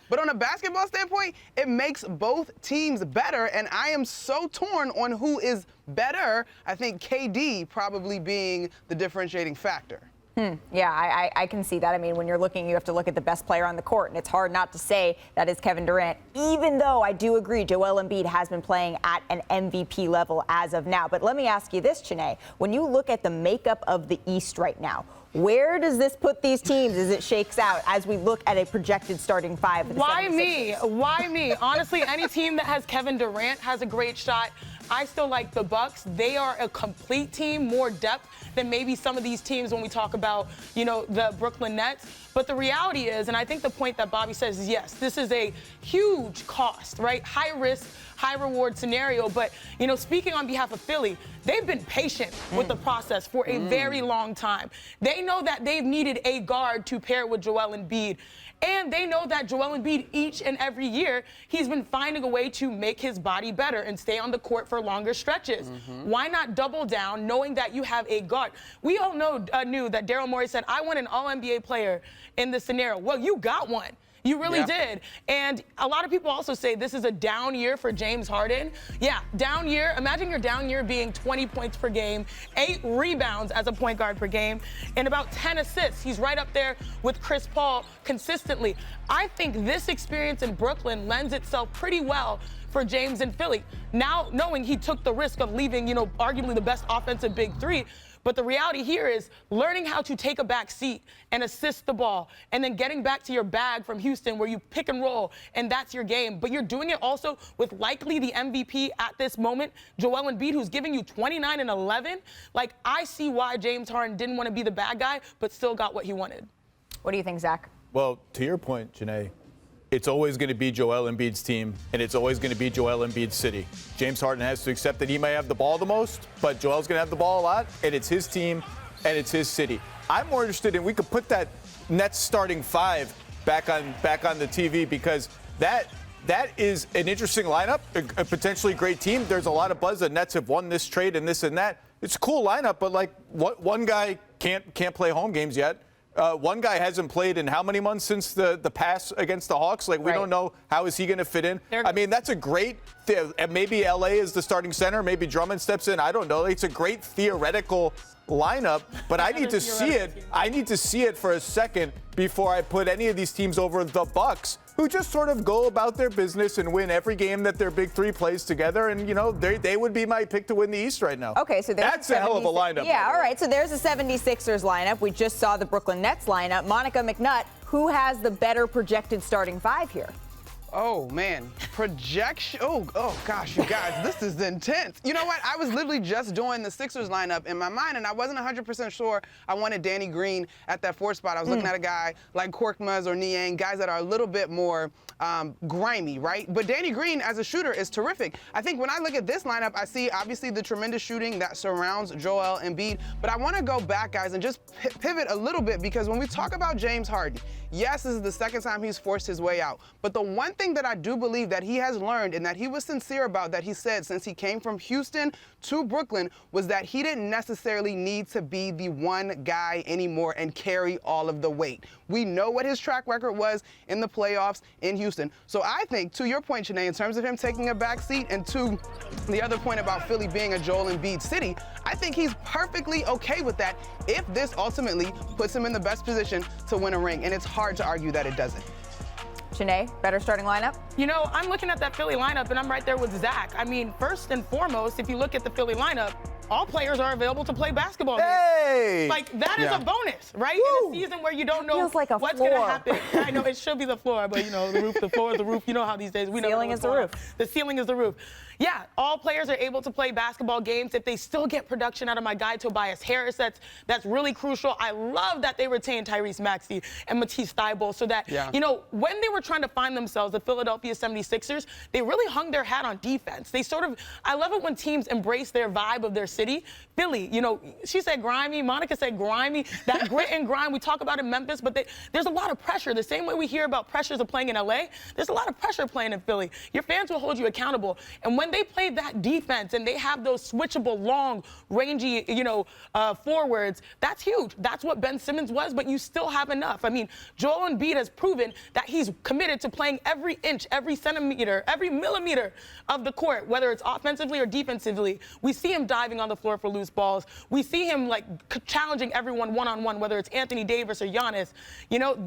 But on a basketball standpoint, it makes both teams better, and I am so torn on who is better. I think KD probably being the differentiating factor. Yeah, I can see that. I mean, when you're looking, you have to look at the best player on the court, and it's hard not to say that is Kevin Durant, even though I do agree Joel Embiid has been playing at an MVP level as of now. But let me ask you this, Chiney. When you look at the makeup of the East right now, where does this put these teams as it shakes out as we look at a projected starting five for the Why 76ers? me? Why me? Honestly, any team that has Kevin Durant has a great shot. I still like the Bucks. They are a complete team, more depth than maybe some of these teams when we talk about, the Brooklyn Nets. But the reality is, and I think the point that Bobby says is, yes, this is a huge cost, right? High risk, high reward scenario. But, speaking on behalf of Philly, they've been patient with the process for a very long time. They know that they've needed a guard to pair with Joel Embiid. And they know that Joel Embiid, each and every year, he's been finding a way to make his body better and stay on the court for longer stretches. Why not double down, knowing that you have a guard? We all knew that Daryl Morey said, I want an all-NBA player in this scenario. Well, you got one. You really did. And a lot of people also say this is a down year for James Harden. Yeah, down year. Imagine your down year being 20 points per game, 8 rebounds as a point guard per game, and about 10 assists. He's right up there with Chris Paul consistently. I think this experience in Brooklyn lends itself pretty well for James in Philly. Now, knowing he took the risk of leaving, arguably the best offensive big three. But the reality here is learning how to take a back seat and assist the ball and then getting back to your bag from Houston where you pick and roll and that's your game. But you're doing it also with likely the MVP at this moment, Joel Embiid, who's giving you 29 and 11. Like, I see why James Harden didn't want to be the bad guy but still got what he wanted. What do you think, Zach? Well, to your point, Janae, it's always going to be Joel Embiid's team, and it's always going to be Joel Embiid's city. James Harden has to accept that he may have the ball the most, but Joel's going to have the ball a lot, and it's his team, and it's his city. I'm more interested in, we could put that Nets starting five back on the TV, because that is an interesting lineup, a potentially great team. There's a lot of buzz. The Nets have won this trade and this and that. It's a cool lineup, but one guy can't play home games yet. One guy hasn't played in how many months since the pass against the Hawks? We don't know how is he going to fit in. I mean, that's a great maybe LA is the starting center. Maybe Drummond steps in. I don't know. It's a great theoretical lineup, but I need to see it. I need to see it for a second before I put any of these teams over the Bucks, who just sort of go about their business and win every game that their big three plays together. And, they would be my pick to win the East right now. Okay, so that's a hell of a lineup. Yeah, all right. So there's the 76ers lineup. We just saw the Brooklyn Nets lineup. Monica McNutt, who has the better projected starting five here? Oh, man. Projection. Oh, gosh, you guys, this is intense. You know what? I was literally just doing the Sixers lineup in my mind, and I wasn't 100% sure I wanted Danny Green at that 4 spot. I was looking at a guy like Korkmaz or Niang, guys that are a little bit more grimy, right? But Danny Green as a shooter is terrific. I think when I look at this lineup, I see obviously the tremendous shooting that surrounds Joel Embiid. But I want to go back, guys, and just pivot a little bit, because when we talk about James Harden, yes, this is the second time he's forced his way out. But the one thing that I do believe that he has learned and that he was sincere about, that he said since he came from Houston to Brooklyn, was that he didn't necessarily need to be the one guy anymore and carry all of the weight. We know what his track record was in the playoffs in Houston. So I think, to your point, Janae, in terms of him taking a back seat, and to the other point about Philly being a Joel Embiid city, I think he's perfectly okay with that if this ultimately puts him in the best position to win a ring. And it's hard to argue that it doesn't. Janae, better starting lineup? I'm looking at that Philly lineup, and I'm right there with Zach. I mean, first and foremost, if you look at the Philly lineup, all players are available to play basketball. Hey! That is a bonus, right? In a season where you don't know what's going to happen. I know it should be the floor, but the floor is the roof. You know how these days we know. Ceiling is the roof. The ceiling is the roof. Yeah, all players are able to play basketball games if they still get production out of my guy Tobias Harris. That's really crucial. I love that they retained Tyrese Maxey and Matisse Thybulle so that, when they were trying to find themselves, the Philadelphia 76ers, they really hung their hat on defense. I love it when teams embrace their vibe of their city. Philly, she said grimy. Monica said grimy. That grit and grind we talk about in Memphis, but there's a lot of pressure. The same way we hear about pressures of playing in LA, there's a lot of pressure playing in Philly. Your fans will hold you accountable. And when they play that defense and they have those switchable, long, rangy, forwards, that's huge. That's what Ben Simmons was, but you still have enough. I mean, Joel Embiid has proven that he's committed to playing every inch, every centimeter, every millimeter of the court, whether it's offensively or defensively. We see him diving on the floor for loose balls. We see him challenging everyone one-on-one, whether it's Anthony Davis or Giannis.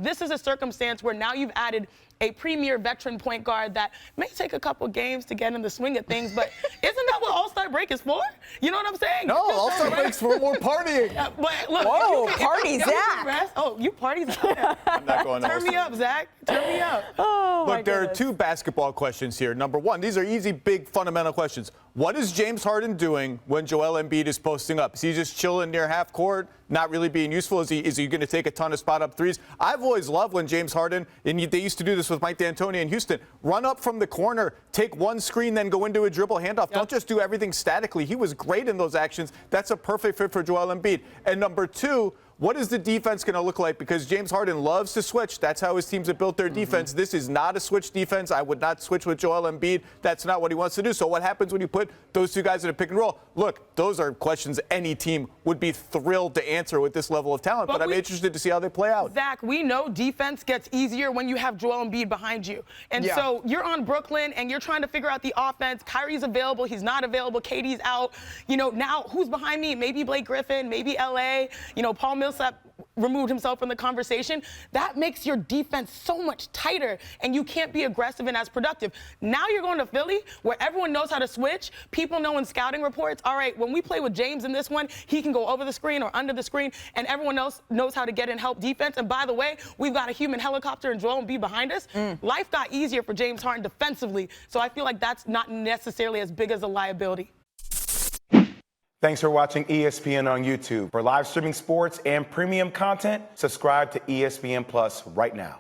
This is a circumstance where now you've added a premier veteran point guard that may take a couple games to get in the swing of things, but isn't that what All-Star break is for? You know what I'm saying? No, All-Star break's for more partying. But look, whoa, party Zach. Oh, you party Zach. I'm not going to Turn me up, Zach. Turn me up. Oh, Look, there are two basketball questions here. Number one, these are easy, big, fundamental questions. What is James Harden doing when Joel Embiid is posting up? Is he just chilling near half court, not really being useful? Is he going to take a ton of spot-up threes? I've always loved when James Harden, and they used to do this with Mike D'Antoni in Houston, run up from the corner, take one screen, then go into a dribble handoff. Yep. Don't just do everything statically. He was great in those actions. That's a perfect fit for Joel Embiid. And number two, what is the defense going to look like? Because James Harden loves to switch. That's how his teams have built their defense. This is not a switch defense. I would not switch with Joel Embiid. That's not what he wants to do. So what happens when you put those two guys in a pick and roll? Look, those are questions any team would be thrilled to answer with this level of talent. But I'm interested to see how they play out. Zach, we know defense gets easier when you have Joel Embiid behind you. And so you're on Brooklyn and you're trying to figure out the offense. Kyrie's available. He's not available. KD's out. Now who's behind me? Maybe Blake Griffin, maybe LA. Paul Millsap removed himself from the conversation. That makes your defense so much tighter, and you can't be aggressive and as productive. Now you're going to Philly, where everyone knows how to switch. People know in scouting reports, all right, when we play with James in this one, he can go over the screen or under the screen, and everyone else knows how to get in help defense. And by the way, we've got a human helicopter and Joel Embiid behind us. Life got easier for James Harden defensively, so I feel like that's not necessarily as big as a liability. Thanks for watching ESPN on YouTube. For live streaming sports and premium content, subscribe to ESPN Plus right now.